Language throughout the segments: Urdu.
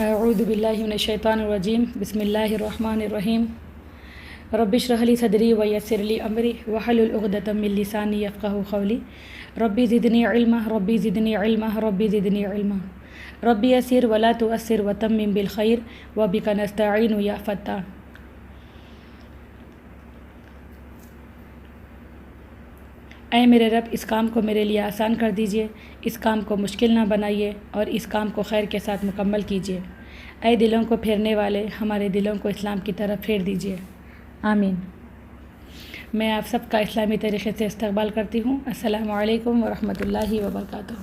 اعوذ باللہ من الشیطان الرجیم بسم اللہ الرحمن الرحیم رب اشرح لی صدری ویسر لی امری واحلل عقدۃ من لسانی یفقہوا قولی ربی زدنی علما ربی زدنی علما ربی زدنی علما ربی یسر ولا تعسر وتمم بالخیر وبک نستعین یا فتاح۔ اے میرے رب، اس کام کو میرے لیے آسان کر دیجیے، اس کام کو مشکل نہ بنائیے اور اس کام کو خیر کے ساتھ مکمل کیجیے۔ اے دلوں کو پھیرنے والے، ہمارے دلوں کو اسلام کی طرف پھیر دیجیے، آمین۔ میں آپ سب کا اسلامی طریقے سے استقبال کرتی ہوں۔ السلام علیکم ورحمۃ اللہ وبرکاتہ۔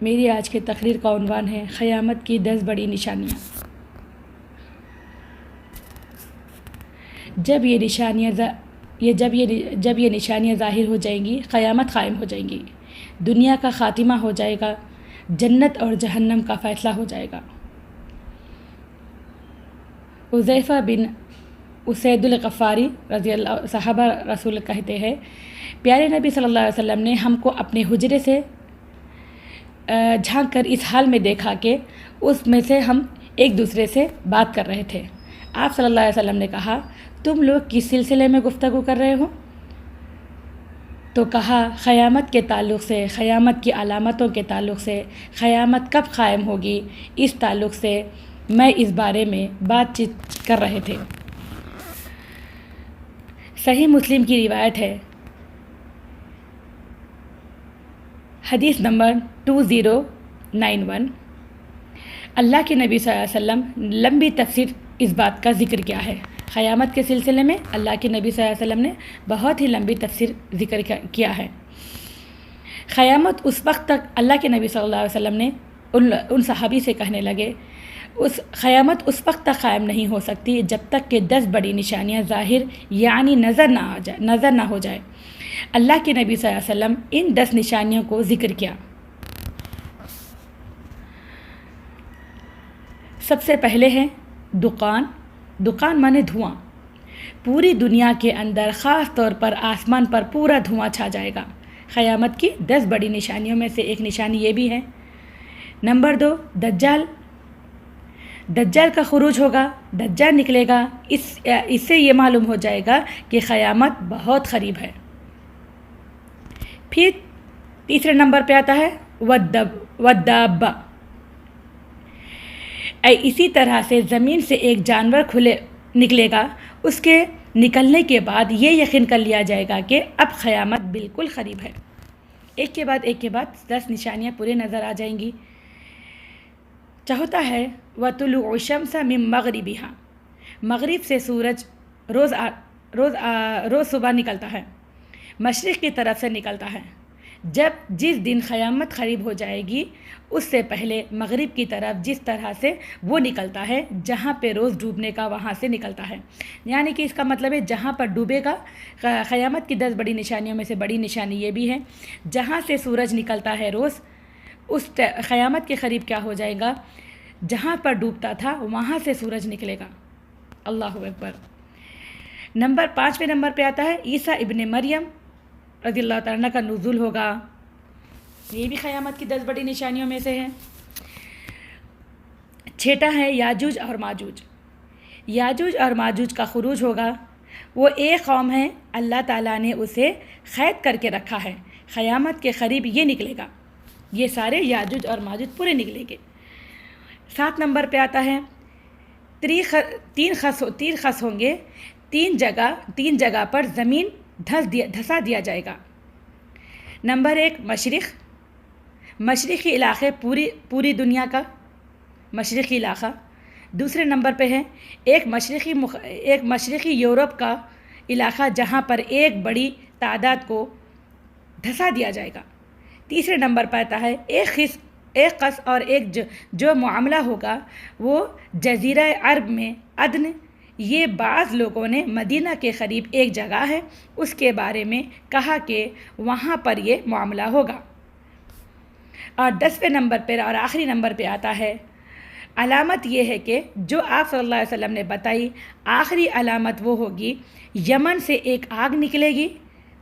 میری آج کی تقریر کا عنوان ہے قیامت کی 10 بڑی نشانیاں۔ جب یہ نشانیاں ظاہر ہو جائیں گی، قیامت قائم ہو جائیں گی، دنیا کا خاتمہ ہو جائے گا، جنت اور جہنم کا فیصلہ ہو جائے گا۔ حذیفہ بن اسید الغفاری رضی اللہ صحابہ رسول کہتے ہیں، پیارے نبی صلی اللہ علیہ وسلم نے ہم کو اپنے حجرے سے جھانک کر اس حال میں دیکھا کہ اس میں سے ہم ایک دوسرے سے بات کر رہے تھے۔ آپ صلی اللہ علیہ وسلم نے کہا، تم لوگ کس سلسلے میں گفتگو کر رہے ہو؟ تو کہا، قیامت کے تعلق سے، قیامت کی علامتوں کے تعلق سے، قیامت کب قائم ہوگی، اس تعلق سے میں اس بارے میں بات چیت کر رہے تھے۔ صحیح مسلم کی روایت ہے، حدیث نمبر 2091۔ اللہ کے نبی صلی اللہ علیہ وسلم لمبی تفسیر اس بات کا ذکر کیا ہے۔ قیامت کے سلسلے میں اللہ کے نبی صلی اللہ علیہ وسلم نے بہت ہی لمبی تفسیر ذکر کیا ہے۔ قیامت اس وقت تک، اللہ کے نبی صلی اللہ علیہ وسلم نے ان صحابی سے کہنے لگے، قیامت اس وقت تک قائم نہیں ہو سکتی جب تک کہ 10 بڑی نشانیاں ظاہر یعنی نظر نہ ہو جائے۔ اللہ کے نبی صلی اللہ علیہ وسلم ان 10 نشانیوں کو ذکر کیا۔ سب سے پہلے ہے دخان مانے دھواں۔ پوری دنیا کے اندر، خاص طور پر آسمان پر پورا دھواں چھا جائے گا۔ قیامت کی 10 بڑی نشانیوں میں سے ایک نشانی یہ بھی ہے۔ نمبر 2، دجال کا خروج ہوگا، دجال نکلے گا۔ اس سے یہ معلوم ہو جائے گا کہ قیامت بہت قریب ہے۔ پھر تیسرے نمبر پہ آتا ہے والدابہ۔ اسی طرح سے زمین سے ایک جانور نکلے گا، اس کے نکلنے کے بعد یہ یقین کر لیا جائے گا کہ اب قیامت بالکل قریب ہے۔ ایک کے بعد 10 نشانیاں پورے نظر آ جائیں گی۔ چوتھا ہے وطلوع الشمس من مغربہا۔ مغرب سے سورج روز صبح نکلتا ہے، مشرق کی طرف سے نکلتا ہے۔ جس دن قیامت قریب ہو جائے گی، اس سے پہلے مغرب کی طرف جس طرح سے وہ نکلتا ہے، جہاں پہ روز ڈوبنے کا وہاں سے نکلتا ہے، یعنی کہ اس کا مطلب ہے جہاں پر ڈوبے گا۔ قیامت کی 10 بڑی نشانیوں میں سے بڑی نشانی یہ بھی ہے، جہاں سے سورج نکلتا ہے روز، اس قیامت کے قریب کیا ہو جائے گا، جہاں پر ڈوبتا تھا وہاں سے سورج نکلے گا۔ اللہ اکبر۔ 5ویں نمبر پہ آتا ہے عیسیٰ ابن مریم رضی اللہ تعالیٰ عنہ کا نزول ہوگا۔ یہ بھی قیامت کی 10 بڑی نشانیوں میں سے ہے۔ 6واں ہے یاجوج اور ماجوج۔ یاجوج اور ماجوج کا خروج ہوگا۔ وہ ایک قوم ہے، اللہ تعالیٰ نے اسے قید کر کے رکھا ہے، قیامت کے قریب یہ نکلے گا۔ یہ سارے یاجوج اور ماجوج پورے نکلیں گے۔ 7 نمبر پہ آتا ہے تین خس ہوں گے، تین جگہ پر زمین دھسا دیا جائے گا۔ نمبر 1، مشرقی علاقے، پوری دنیا کا مشرقی علاقہ۔ دوسرے نمبر پہ ہے ایک مشرقی یورپ کا علاقہ، جہاں پر ایک بڑی تعداد کو دھسا دیا جائے گا۔ تیسرے نمبر پہ آتا ہے ایک قص اور ایک جو معاملہ ہوگا وہ جزیرہ عرب میں عدن۔ یہ بعض لوگوں نے مدینہ کے قریب ایک جگہ ہے، اس کے بارے میں کہا کہ وہاں پر یہ معاملہ ہوگا۔ اور 10ویں نمبر پر اور آخری نمبر پہ آتا ہے علامت یہ ہے کہ جو آپ صلی اللہ علیہ وسلم نے بتائی، آخری علامت وہ ہوگی یمن سے ایک آگ نکلے گی،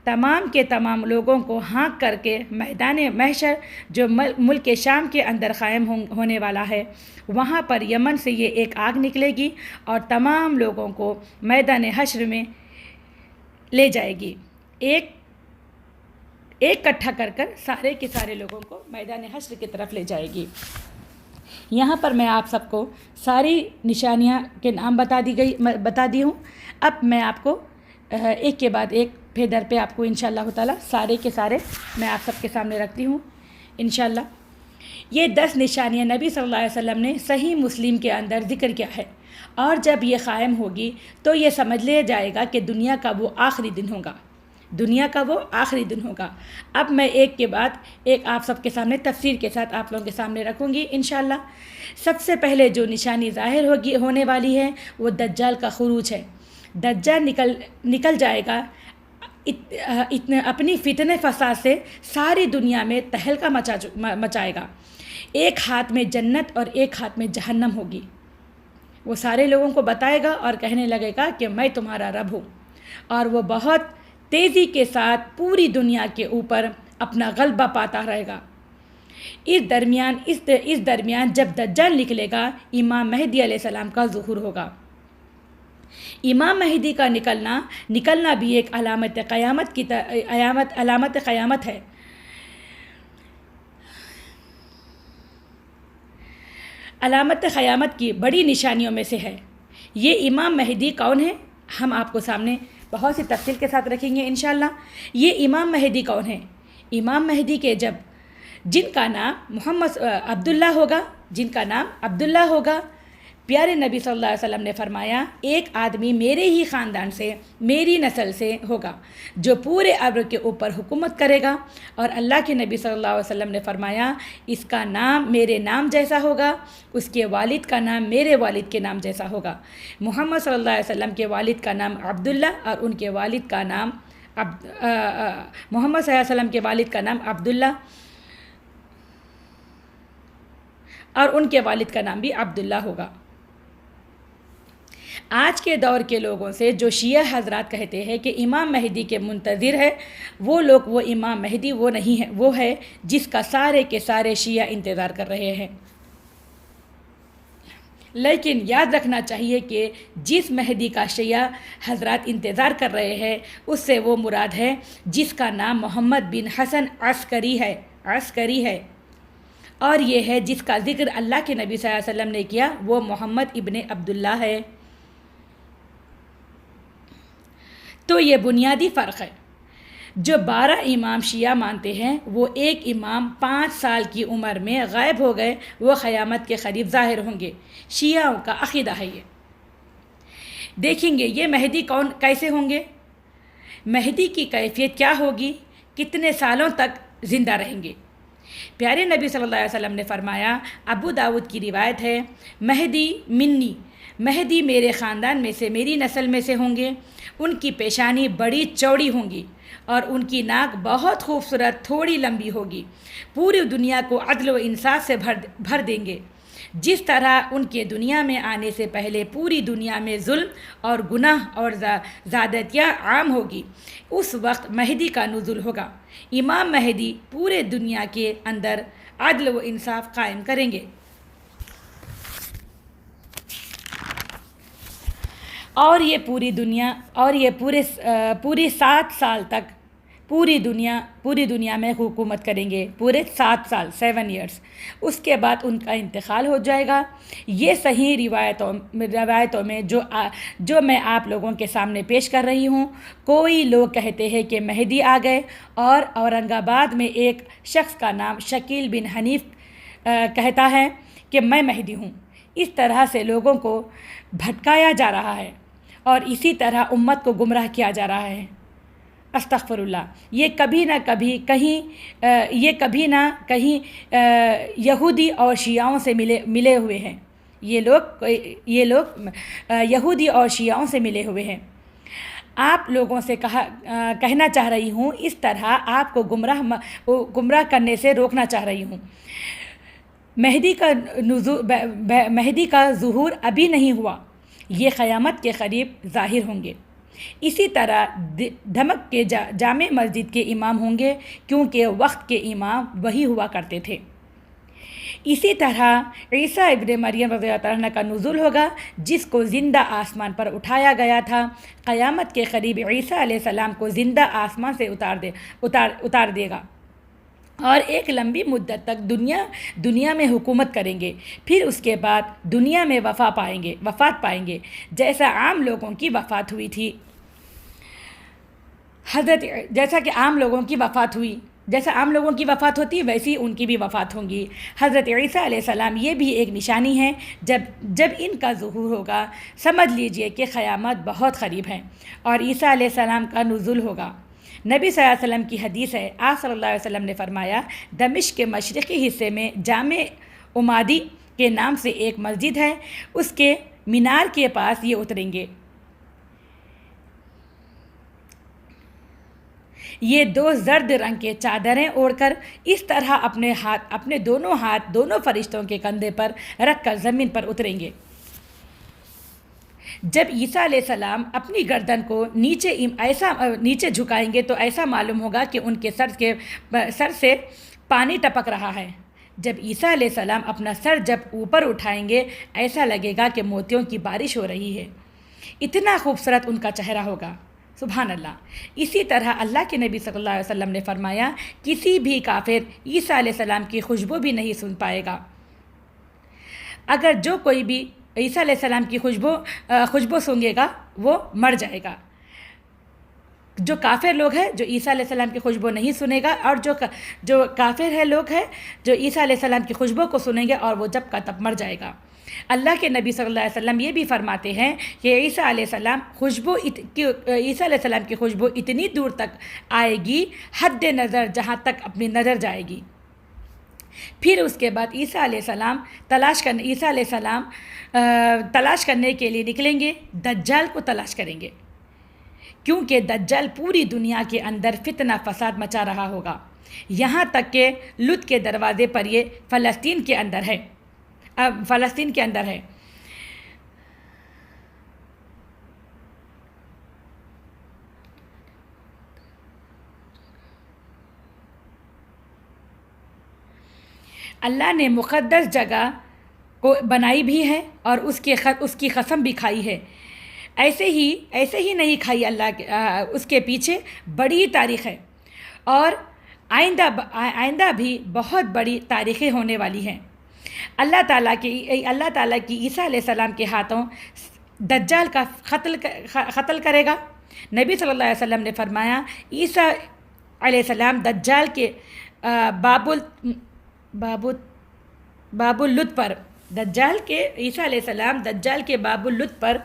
تمام کے تمام لوگوں کو ہانک کر کے میدان محشر جو ملک شام کے اندر قائم ہونے والا ہے، وہاں پر یمن سے یہ ایک آگ نکلے گی اور تمام لوگوں کو میدان حشر میں لے جائے گی، ایک اکٹھا کر سارے کے سارے لوگوں کو میدان حشر کی طرف لے جائے گی۔ یہاں پر میں آپ سب کو ساری نشانیاں کے نام بتا دی ہوں۔ اب میں آپ کو ایک کے بعد ایک پیدر پہ آپ کو انشاءاللہ تعالیٰ سارے کے سارے میں آپ سب کے سامنے رکھتی ہوں انشاءاللہ۔ یہ 10 نشانیاں نبی صلی اللہ علیہ وسلم نے صحیح مسلم کے اندر ذکر کیا ہے، اور جب یہ قائم ہوگی تو یہ سمجھ لیا جائے گا کہ دنیا کا وہ آخری دن ہوگا، دنیا کا وہ آخری دن ہوگا۔ اب میں ایک کے بعد ایک آپ سب کے سامنے تفسیر کے ساتھ آپ لوگوں کے سامنے رکھوں گی انشاءاللہ۔ سب سے پہلے جو نشانی ظاہر ہونے والی ہے وہ دجال کا خروج ہے۔ دجال نکل جائے گا، اپنی فتنہ فساد سے ساری دنیا میں تہلکہ مچائے گا۔ ایک ہاتھ میں جنت اور ایک ہاتھ میں جہنم ہوگی۔ وہ سارے لوگوں کو بتائے گا اور کہنے لگے گا کہ میں تمہارا رب ہوں، اور وہ بہت تیزی کے ساتھ پوری دنیا کے اوپر اپنا غلبہ پاتا رہے گا۔ اس درمیان جب دجال نکلے گا، امام مہدی علیہ السلام کا ظہور ہوگا۔ امام مہدی کا نکلنا بھی ایک علامت قیامت ہے۔ علامت قیامت کی بڑی نشانیوں میں سے ہے۔ یہ امام مہدی کون ہے، ہم آپ کو سامنے بہت سی تفصیل کے ساتھ رکھیں گے انشاءاللہ۔ یہ امام مہدی کون ہے؟ امام مہدی کے جن کا نام عبداللہ ہوگا، پیارے نبی صلی اللہ علیہ وسلم نے فرمایا ایک آدمی میرے ہی خاندان سے، میری نسل سے ہوگا جو پورے ارض کے اوپر حکومت کرے گا، اور اللہ کے نبی صلی اللہ علیہ وسلم نے فرمایا اس کا نام میرے نام جیسا ہوگا، اس کے والد کا نام میرے والد کے نام جیسا ہوگا۔ محمد صلی اللہ علیہ وسلم کے والد کا نام عبداللہ اور ان کے والد کا نام محمد صلی اللہ علیہ وسلم کے والد کا نام عبداللہ اور ان کے والد کا نام بھی عبداللہ ہوگا۔ آج کے دور کے لوگوں سے جو شیعہ حضرات کہتے ہیں کہ امام مہدی کے منتظر ہے، وہ امام مہدی وہ نہیں ہے، وہ ہے جس کا سارے کے سارے شیعہ انتظار کر رہے ہیں۔ لیکن یاد رکھنا چاہیے کہ جس مہدی کا شیعہ حضرات انتظار کر رہے ہیں اس سے وہ مراد ہے جس کا نام محمد بن حسن عسکری ہے، اور یہ ہے جس کا ذکر اللہ کے نبی صلی اللہ علیہ وسلم نے کیا، وہ محمد ابن عبداللہ ہے۔ تو یہ بنیادی فرق ہے۔ جو 12 امام شیعہ مانتے ہیں وہ ایک امام 5 سال کی عمر میں غائب ہو گئے، وہ قیامت کے قریب ظاہر ہوں گے۔ شیعوں کا عقیدہ ہے یہ۔ دیکھیں گے یہ مہدی کیسے ہوں گے، مہدی کی کیفیت کیا ہوگی، کتنے سالوں تک زندہ رہیں گے۔ پیارے نبی صلی اللہ علیہ وسلم نے فرمایا، ابو داؤد کی روایت ہے، مہدی میرے خاندان میں سے، میری نسل میں سے ہوں گے۔ ان کی پیشانی بڑی چوڑی ہوں گی اور ان کی ناک بہت خوبصورت تھوڑی لمبی ہوگی، پوری دنیا کو عدل و انصاف سے بھر دیں گے۔ جس طرح ان کے دنیا میں آنے سے پہلے پوری دنیا میں ظلم اور گناہ اور زیادتیاں عام ہوگی، اس وقت مہدی کا نزول ہوگا۔ امام مہدی پورے دنیا کے اندر عدل و انصاف قائم کریں گے، اور یہ پوری 7 سال تک پوری دنیا میں حکومت کریں گے، پورے 7 سال 7 ایئرس۔ اس کے بعد ان کا انتقال ہو جائے گا۔ یہ صحیح روایتوں میں جو میں آپ لوگوں کے سامنے پیش کر رہی ہوں، کوئی لوگ کہتے ہیں کہ مہدی آ گئے، اور اورنگ آباد میں ایک شخص کا نام شکیل بن حنیف کہتا ہے کہ میں مہدی ہوں۔ اس طرح سے لوگوں کو بھٹکایا جا رہا ہے اور اسی طرح امت کو گمراہ کیا جا رہا ہے۔ استغفر اللہ۔ یہ کبھی نہ کہیں یہودی اور شیعوں سے ملے ہوئے ہیں۔ یہ لوگ یہودی اور شیعوں سے ملے ہوئے ہیں۔ آپ لوگوں سے کہنا چاہ رہی ہوں، اس طرح آپ کو گمراہ کرنے سے روکنا چاہ رہی ہوں۔ مہدی کا ظہور ابھی نہیں ہوا، یہ قیامت کے قریب ظاہر ہوں گے۔ اسی طرح دھمک کے جامع مسجد کے امام ہوں گے، کیونکہ وقت کے امام وہی ہوا کرتے تھے۔ اسی طرح عیسیٰ ابن مریم رضی اللہ عنہ کا نزول ہوگا، جس کو زندہ آسمان پر اٹھایا گیا تھا۔ قیامت کے قریب عیسیٰ علیہ السلام کو زندہ آسمان سے اتار دے گا اور ایک لمبی مدت تک دنیا میں حکومت کریں گے۔ پھر اس کے بعد دنیا میں وفات پائیں گے، جیسا عام لوگوں کی وفات ہوئی تھی۔ جیسا عام لوگوں کی وفات ہوتی ویسی ان کی بھی وفات ہوں گی۔ حضرت عیسیٰ علیہ السلام یہ بھی ایک نشانی ہے۔ جب ان کا ظہور ہوگا، سمجھ لیجئے کہ قیامت بہت قریب ہے اور عیسیٰ علیہ السلام کا نزول ہوگا۔ نبی صلی اللہ علیہ وسلم کی حدیث ہے، آپ صلی اللہ علیہ وسلم نے فرمایا، دمشق کے مشرقی حصے میں جامع عمادی کے نام سے ایک مسجد ہے، اس کے مینار کے پاس یہ اتریں گے۔ یہ دو زرد رنگ کے چادریں اوڑھ کر اس طرح اپنے دونوں ہاتھ دونوں فرشتوں کے کندھے پر رکھ کر زمین پر اتریں گے۔ جب عیسیٰ علیہ السلام اپنی گردن کو نیچے جھکائیں گے تو ایسا معلوم ہوگا کہ ان کے سر سے پانی ٹپک رہا ہے۔ جب عیسیٰ علیہ السلام اپنا سر جب اوپر اٹھائیں گے، ایسا لگے گا کہ موتیوں کی بارش ہو رہی ہے۔ اتنا خوبصورت ان کا چہرہ ہوگا، سبحان اللہ۔ اسی طرح اللہ کے نبی صلی اللہ علیہ وسلم نے فرمایا، کسی بھی کافر عیسیٰ علیہ السلام کی خوشبو بھی نہیں سن پائے گا۔ اگر جو کوئی بھی عیسیٰ علیہ السلام کی خوشبو سونگے گا وہ مر جائے گا۔ جو کافر لوگ ہیں جو عیسیٰ علیہ السلام کی خوشبو نہیں سنے گا، اور جو کافر لوگ ہیں جو عیسیٰ علیہ السلام کی خوشبو کو سنیں گے اور وہ جب کا تب مر جائے گا۔ اللہ کے نبی صلی اللہ علیہ وسلم یہ بھی فرماتے ہیں کہ عیسیٰ علیہ السلام کی خوشبو اتنی دور تک آئے گی، حد نظر جہاں تک اپنی نظر جائے گی۔ پھر اس کے بعد عیسیٰ علیہ السلام تلاش کرنے کے لیے نکلیں گے، دجال کو تلاش کریں گے، کیونکہ دجال پوری دنیا کے اندر فتنہ فساد مچا رہا ہوگا، یہاں تک کہ لد کے دروازے پر یہ فلسطین کے اندر ہے۔ اللہ نے مقدس جگہ کو بنائی بھی ہے اور اس کی قسم بھی کھائی ہے۔ ایسے ہی نہیں کھائی اللہ، اس کے پیچھے بڑی تاریخ ہے اور آئندہ بھی بہت بڑی تاریخیں ہونے والی ہیں۔ اللہ تعالیٰ کی عیسیٰ علیہ السلام کے ہاتھوں دجال کا قتل کرے گا۔ نبی صلی اللہ علیہ وسلم نے فرمایا، عیسیٰ علیہ السلام دجال کے باب اللد پر عیسیٰ علیہ السلام دجال کے باب اللد پر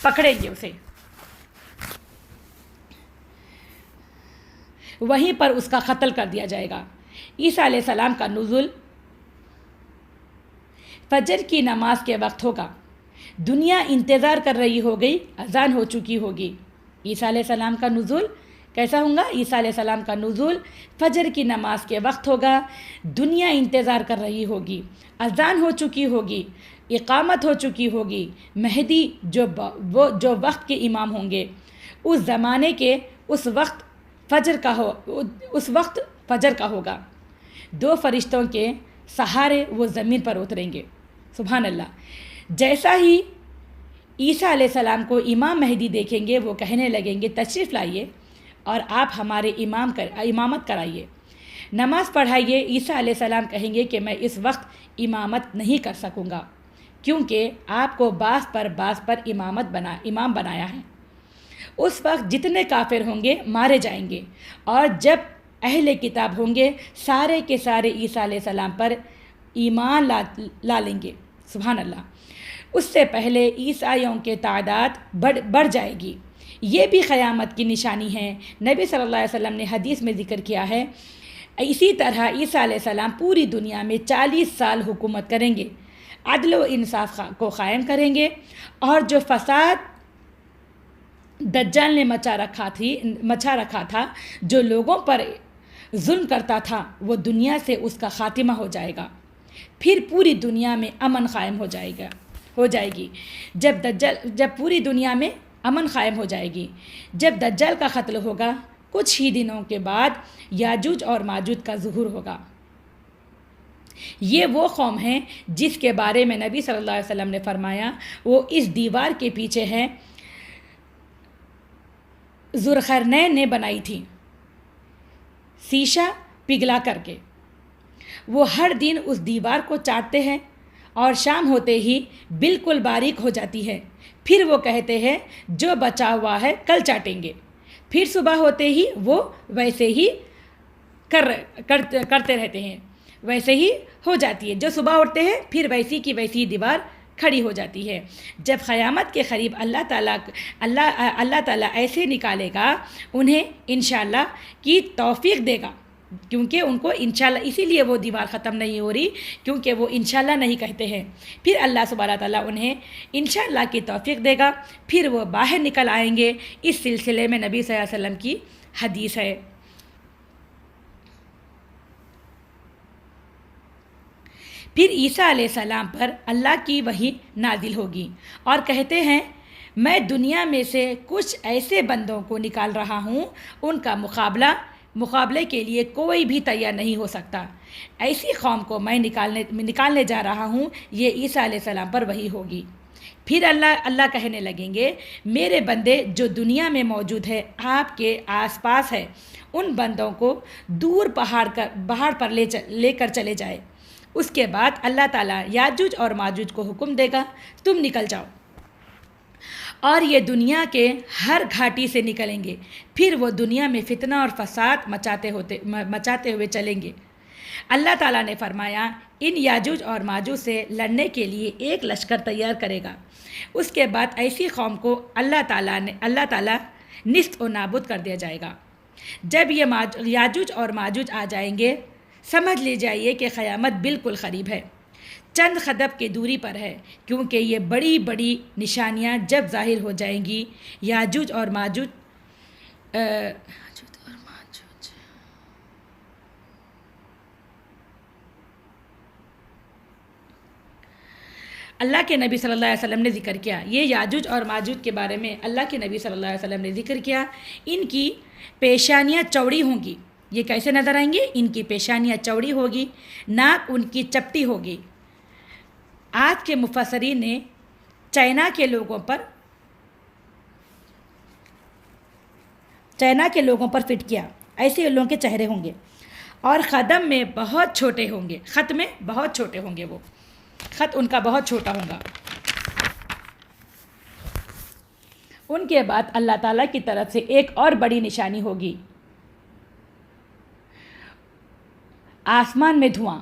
پکڑیں گے اسے، وہیں پر اس کا قتل کر دیا جائے گا۔ عیسیٰ علیہ السلام کا نزول فجر کی نماز کے وقت ہوگا، دنیا انتظار کر رہی ہوگی، اذان ہو چکی ہوگی۔ عیسیٰ علیہ السلام کا نزول کیسا ہوگا؟ عیسیٰ علیہ السلام کا نزول فجر کی نماز کے وقت ہوگا، دنیا انتظار کر رہی ہوگی، اذان ہو چکی ہوگی، اقامت ہو چکی ہوگی۔ مہدی جو وقت کے امام ہوں گے، اس زمانے کے اس وقت فجر کا ہوگا، دو فرشتوں کے سہارے وہ زمین پر اتریں گے، سبحان اللہ۔ جیسا ہی عیسیٰ علیہ السلام کو امام مہدی دیکھیں گے، وہ کہنے لگیں گے، تشریف لائیے اور آپ ہمارے امامت کرائیے، نماز پڑھائیے۔ عیسیٰ علیہ السلام کہیں گے کہ میں اس وقت امامت نہیں کر سکوں گا، کیونکہ آپ کو بعض پر امام بنایا ہے۔ اس وقت جتنے کافر ہوں گے مارے جائیں گے، اور جب اہل کتاب ہوں گے سارے کے سارے عیسیٰ علیہ السلام پر ایمان لا لیں گے، سبحان اللہ۔ اس سے پہلے عیسائیوں کے تعداد بڑھ جائے گی، یہ بھی قیامت کی نشانی ہے۔ نبی صلی اللہ علیہ وسلم نے حدیث میں ذکر کیا ہے، اسی طرح عیسیٰ علیہ السلام پوری دنیا میں 40 سال حکومت کریں گے، عدل و انصاف کو قائم کریں گے، اور جو فساد دجال نے مچا رکھا تھا، جو لوگوں پر ظلم کرتا تھا، وہ دنیا سے اس کا خاتمہ ہو جائے گا، پھر پوری دنیا میں امن قائم ہو جائے گی۔ جب پوری دنیا میں امن قائم ہو جائے گی۔ جب دجال کا قتل ہوگا کچھ ہی دنوں کے بعد یاجوج اور ماجوج کا ظہور ہوگا۔ یہ وہ قوم ہیں جس کے بارے میں نبی صلی اللہ علیہ وسلم نے فرمایا وہ اس دیوار کے پیچھے ہے، ذوالقرنین نے بنائی تھی شیشہ پگھلا کر کے۔ وہ ہر دن اس دیوار کو چاٹتے ہیں اور شام ہوتے ہی بالکل باریک ہو جاتی ہے، پھر وہ کہتے ہیں جو بچا ہوا ہے کل چاٹیں گے، پھر صبح ہوتے ہی وہ ویسے ہی کرتے رہتے ہیں، ویسے ہی ہو جاتی ہے، جو صبح اٹھتے ہیں پھر ویسی کی ویسی دیوار کھڑی ہو جاتی ہے۔ جب قیامت کے قریب اللہ تعالیٰ ایسے نکالے گا، انہیں انشاءاللہ کی توفیق دے گا، کیونکہ ان کو انشاءاللہ اسی لیے وہ دیوار ختم نہیں ہو رہی کیونکہ وہ انشاءاللہ نہیں کہتے ہیں۔ پھر اللہ سبحانہ تعالیٰ انہیں انشاءاللہ کی توفیق دے گا، پھر وہ باہر نکل آئیں گے۔ اس سلسلے میں نبی صلی اللہ علیہ وسلم کی حدیث ہے۔ پھر عیسیٰ علیہ السلام پر اللہ کی وحی نازل ہوگی اور کہتے ہیں میں دنیا میں سے کچھ ایسے بندوں کو نکال رہا ہوں ان کا مقابلے کے لیے کوئی بھی تیار نہیں ہو سکتا۔ ایسی قوم کو میں نکالنے جا رہا ہوں، یہ عیسیٰ علیہ السلام پر وحی ہوگی۔ پھر اللہ کہنے لگیں گے میرے بندے جو دنیا میں موجود ہے آپ کے آس پاس ہے، ان بندوں کو دور پہاڑ پر لے کر چلے جائے۔ اس کے بعد اللہ تعالیٰ یاجوج اور ماجوج کو حکم دے گا تم نکل جاؤ، اور یہ دنیا کے ہر گھاٹی سے نکلیں گے، پھر وہ دنیا میں فتنہ اور فساد مچاتے ہوئے چلیں گے۔ اللہ تعالیٰ نے فرمایا ان یاجوج اور ماجوج سے لڑنے کے لیے ایک لشکر تیار کرے گا۔ اس کے بعد ایسی قوم کو اللہ تعالیٰ نیست و نابود کر دیا جائے گا۔ جب یہ یاجوج اور ماجوج آ جائیں گے سمجھ لی جائیے کہ قیامت بالکل قریب ہے، چند قدم کی دوری پر ہے، کیونکہ یہ بڑی بڑی نشانیاں جب ظاہر ہو جائیں گی۔ یاجوج اور ماجوج اللہ کے نبی صلی اللہ علیہ وسلم نے ذکر کیا، یہ یاجوج اور ماجوج کے بارے میں اللہ کے نبی صلی اللہ علیہ وسلم نے ذکر کیا، ان کی پیشانیاں چوڑی ہوں گی۔ یہ کیسے نظر آئیں گے؟ ان کی پیشانیاں چوڑی ہوگی، ناک ان کی چپٹی ہوگی۔ آج کے مفسرین نے چائنا کے لوگوں پر فٹ کیا، ایسے لوگوں کے چہرے ہوں گے، اور خط میں بہت چھوٹے ہوں گے، وہ خط ان کا بہت چھوٹا ہوگا۔ ان کے بعد اللہ تعالیٰ کی طرف سے ایک اور بڑی نشانی ہوگی، آسمان میں دھواں۔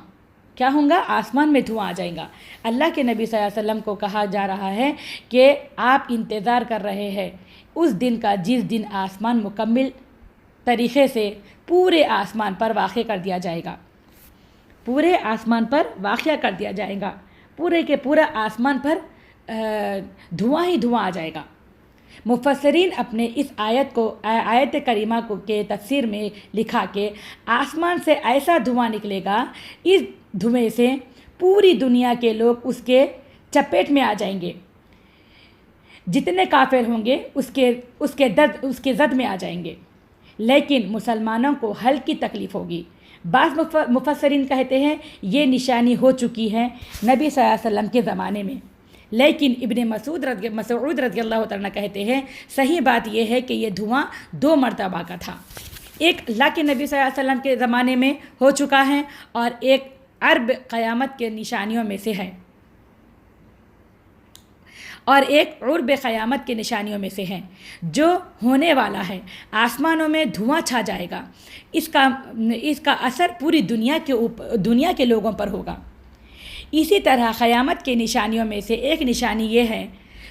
کیا ہوگا؟ آسمان میں دھواں آ جائے گا۔ اللہ کے نبی صلی اللہ علیہ وسلم کو کہا جا رہا ہے کہ آپ انتظار کر رہے ہیں اس دن کا جس دن آسمان مکمل طریقے سے پورے آسمان پر واقع کر دیا جائے گا، پورے آسمان پر واقع کر دیا جائے گا، پورے کے پورا آسمان پر دھواں ہی دھواں آ جائے گا۔ مفسرین اپنے اس آیت کریمہ کے تفسیر میں لکھا کہ آسمان سے ایسا دھواں نکلے گا، اس دھوئیں سے پوری دنیا کے لوگ اس کے چپیٹ میں آ جائیں گے، جتنے کافر ہوں گے اس کے زد میں آ جائیں گے، لیکن مسلمانوں کو ہلکی تکلیف ہوگی۔ بعض مفسرین کہتے ہیں یہ نشانی ہو چکی ہے نبی صلی اللہ علیہ وسلم کے زمانے میں، لیکن ابن مسعود رضی اللہ عنہ کہتے ہیں صحیح بات یہ ہے کہ یہ دھواں 2 مرتبہ کا تھا، ایک اللہ کے نبی صلی اللہ علیہ وسلم کے زمانے میں ہو چکا ہے اور ایک عرب قیامت کے نشانیوں میں سے ہے، اور ایک عرب قیامت کے نشانیوں میں سے ہے جو ہونے والا ہے۔ آسمانوں میں دھواں چھا جائے گا، اس کا اثر پوری دنیا کے لوگوں پر ہوگا۔ اسی طرح قیامت کے نشانیوں میں سے ایک نشانی یہ ہے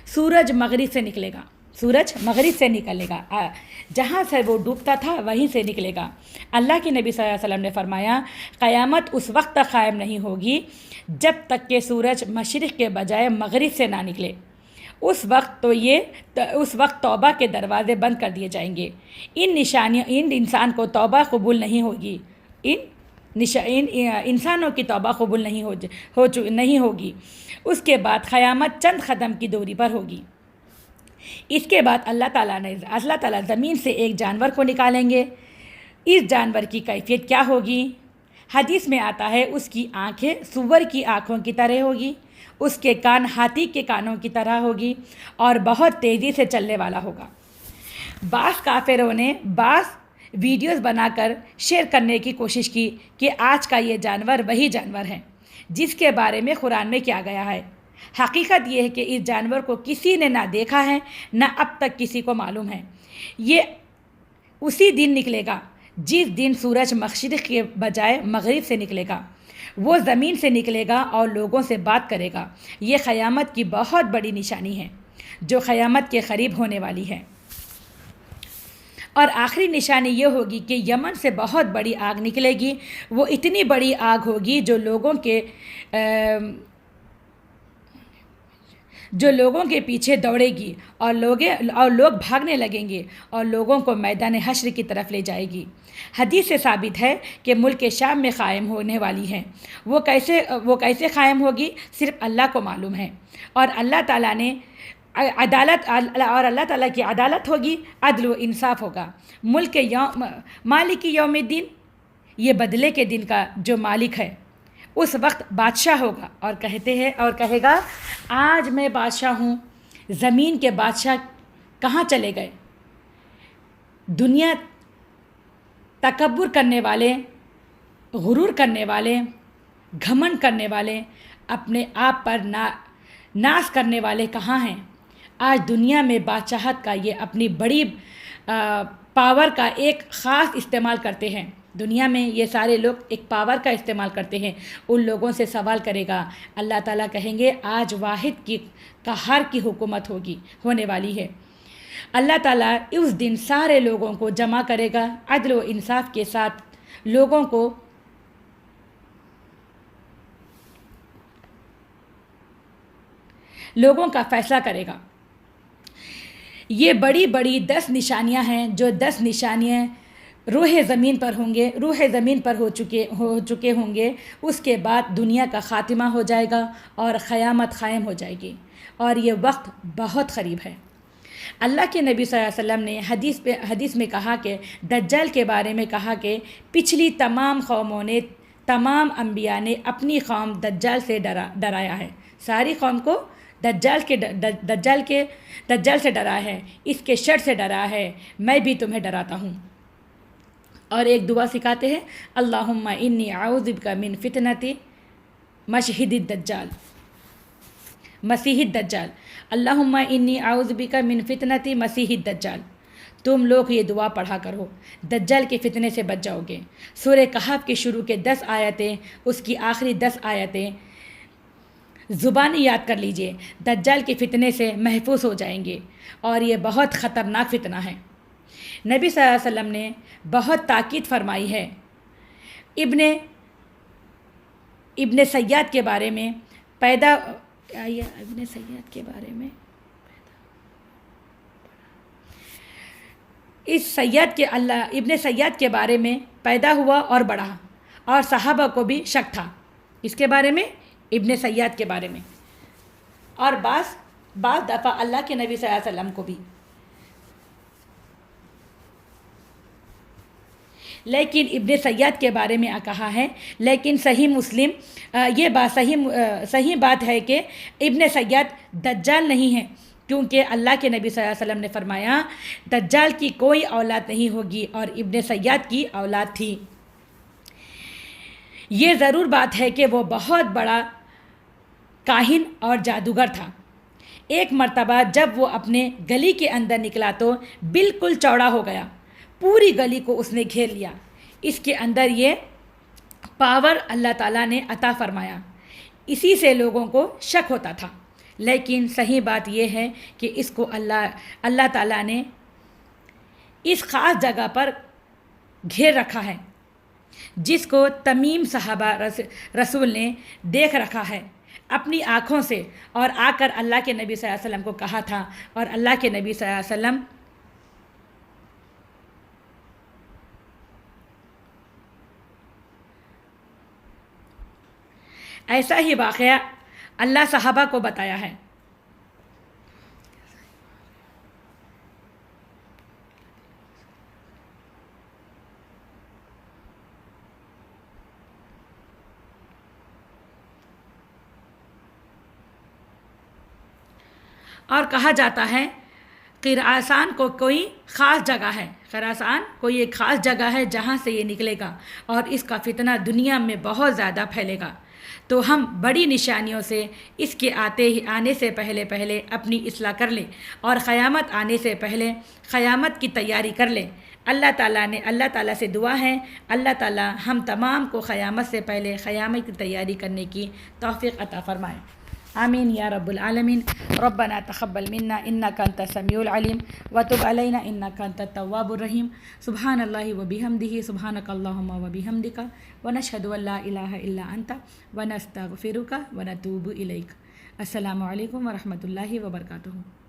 سورج مغرب سے نکلے گا، جہاں سے وہ ڈوبتا تھا وہیں سے نکلے گا۔ اللہ کے نبی صلی اللہ علیہ وسلم نے فرمایا قیامت اس وقت تک قائم نہیں ہوگی جب تک کہ سورج مشرق کے بجائے مغرب سے نہ نکلے، اس وقت توبہ کے دروازے بند کر دیے جائیں گے، ان انسان کو توبہ قبول نہیں ہوگی، انسانوں کی توبہ قبول نہیں ہوگی۔ اس کے بعد قیامت چند قدم کی دوری پر ہوگی۔ اس کے بعد اللہ تعالیٰ زمین سے ایک جانور کو نکالیں گے۔ اس جانور کی کیفیت کیا ہوگی؟ حدیث میں آتا ہے اس کی آنکھیں سور کی آنکھوں کی طرح ہوگی، اس کے کان ہاتھی کے کانوں کی طرح ہوگی اور بہت تیزی سے چلنے والا ہوگا۔ بعض کافروں نے بعض ویڈیوز بنا کر شیئر کرنے کی کوشش کی کہ آج کا یہ جانور وہی جانور ہے جس کے بارے میں قرآن میں کیا گیا ہے۔ حقیقت یہ ہے کہ اس جانور کو کسی نے نہ دیکھا ہے، نہ اب تک کسی کو معلوم ہے۔ یہ اسی دن نکلے گا جس دن سورج مشرق کے بجائے مغرب سے نکلے گا۔ وہ زمین سے نکلے گا اور لوگوں سے بات کرے گا۔ یہ قیامت کی بہت بڑی نشانی ہے جو قیامت کے قریب ہونے والی ہے۔ اور آخری نشانی یہ ہوگی کہ یمن سے بہت بڑی آگ نکلے گی۔ وہ اتنی بڑی آگ ہوگی جو لوگوں کے پیچھے دوڑے گی اور لوگ بھاگنے لگیں گے اور لوگوں کو میدان حشر کی طرف لے جائے گی۔ حدیث سے ثابت ہے کہ ملک شام میں قائم ہونے والی ہے۔ وہ کیسے قائم ہوگی صرف اللہ کو معلوم ہے۔ اور اللہ تعالیٰ کی عدالت ہوگی، عدل و انصاف ہوگا۔ مالک یوم الدین، یہ بدلے کے دن کا جو مالک ہے، اس وقت بادشاہ ہوگا اور کہے گا آج میں بادشاہ ہوں۔ زمین کے بادشاہ کہاں چلے گئے؟ دنیا تکبر کرنے والے، غرور کرنے والے، گھمنڈ کرنے والے، اپنے آپ پر ناز کرنے والے کہاں ہیں؟ آج دنیا میں بادشاہت کا یہ اپنی بڑی پاور کا ایک خاص استعمال کرتے ہیں۔ دنیا میں یہ سارے لوگ ایک پاور کا استعمال کرتے ہیں۔ ان لوگوں سے سوال کرے گا اللہ تعالیٰ، کہیں گے آج واحد کی قہار کی حکومت ہونے والی ہے۔ اللہ تعالیٰ اس دن سارے لوگوں کو جمع کرے گا، عدل و انصاف کے ساتھ لوگوں کا فیصلہ کرے گا۔ یہ بڑی بڑی 10 نشانیاں ہیں، جو 10 نشانیاں روح زمین پر ہو چکے ہوں گے۔ اس کے بعد دنیا کا خاتمہ ہو جائے گا اور قیامت قائم ہو جائے گی، اور یہ وقت بہت قریب ہے۔ اللہ کے نبی صلی اللہ علیہ وسلم نے حدیث میں کہا کہ دجال کے بارے میں کہا کہ پچھلی تمام قوموں نے، تمام انبیاء نے اپنی قوم دجال سے ڈرایا ہے۔ ساری قوم کو دجال سے ڈرا ہے، اس کے شر سے ڈرا ہے۔ میں بھی تمہیں ڈراتا ہوں۔ اور ایک دعا سکھاتے ہیں، اللہم انی اعوذ بک من فتنۃ مسیح الدجال۔ اللہم انی اعوذ بک من فتنۃ مسیح الدجال۔ تم لوگ یہ دعا پڑھا کرو، دجال کے فتنے سے بچ جاؤ گے۔ سورہ کہف کے شروع کے 10 آیتیں، اس کی آخری 10 آیتیں زبانی یاد کر لیجئے، دجال کے فتنے سے محفوظ ہو جائیں گے، اور یہ بہت خطرناک فتنہ ہے۔ نبی صلی اللہ علیہ وسلم نے بہت تاکید فرمائی ہے ابن سیاد کے بارے میں ابن سیاد کے بارے میں پیدا ہوا اور بڑھا، اور صحابہ کو بھی شک تھا اس کے بارے میں، ابن سیاد کے بارے میں، اور بعض دفعہ اللہ کے نبی صلی اللہ علیہ وسلم کو بھی۔ لیکن ابن سیاد کے بارے میں کہا ہے، لیکن صحیح مسلم یہ بات صحیح بات ہے کہ ابن سیاد دجال نہیں ہے، کیونکہ اللہ کے نبی صلی اللہ علیہ وسلم نے فرمایا دجال کی کوئی اولاد نہیں ہوگی، اور ابن سیاد کی اولاد تھی۔ یہ ضرور بات ہے کہ وہ بہت بڑا کاہن اور جادوگر تھا۔ ایک مرتبہ جب وہ اپنے گلی کے اندر نکلا تو بالکل چوڑا ہو گیا، پوری گلی کو اس نے گھیر لیا۔ اس کے اندر یہ پاور اللہ تعالیٰ نے عطا فرمایا، اسی سے لوگوں کو شک ہوتا تھا۔ لیکن صحیح بات یہ ہے کہ اس کو اللہ تعالیٰ نے اس خاص جگہ پر گھیر رکھا ہے، جس کو تمیم صحابہ رسول نے دیکھ رکھا ہے اپنی آنکھوں سے، اور آ کر اللہ کے نبی صلی اللہ علیہ وسلم کو کہا تھا، اور اللہ کے نبی صلی اللہ علیہ وسلم ایسا ہی واقعہ اللہ صحابہ کو بتایا ہے۔ اور کہا جاتا ہے خراسان کو کوئی خاص جگہ ہے، خراسان کوئی ایک خاص جگہ ہے جہاں سے یہ نکلے گا اور اس کا فتنہ دنیا میں بہت زیادہ پھیلے گا۔ تو ہم بڑی نشانیوں سے اس کے آنے سے پہلے اپنی اصلاح کر لیں اور قیامت آنے سے پہلے قیامت کی تیاری کر لیں۔ اللہ تعالیٰ سے دعا ہے، اللہ تعالیٰ ہم تمام کو قیامت سے پہلے قیامت کی تیاری کرنے کی توفیق عطا فرمائے۔ آمین یا رب العالمین۔ ربنا تقبل منا انک انت السمیع العلیم وتب علینا انک انت التواب الرحیم۔ سبحان اللہ وبحمدہ، سبحانک اللہم وبحمدک، ونشہد ان لا الہ الا انت ونستغفرک ونتوب الیک۔ السلام علیکم ورحمۃ اللہ وبرکاتہ۔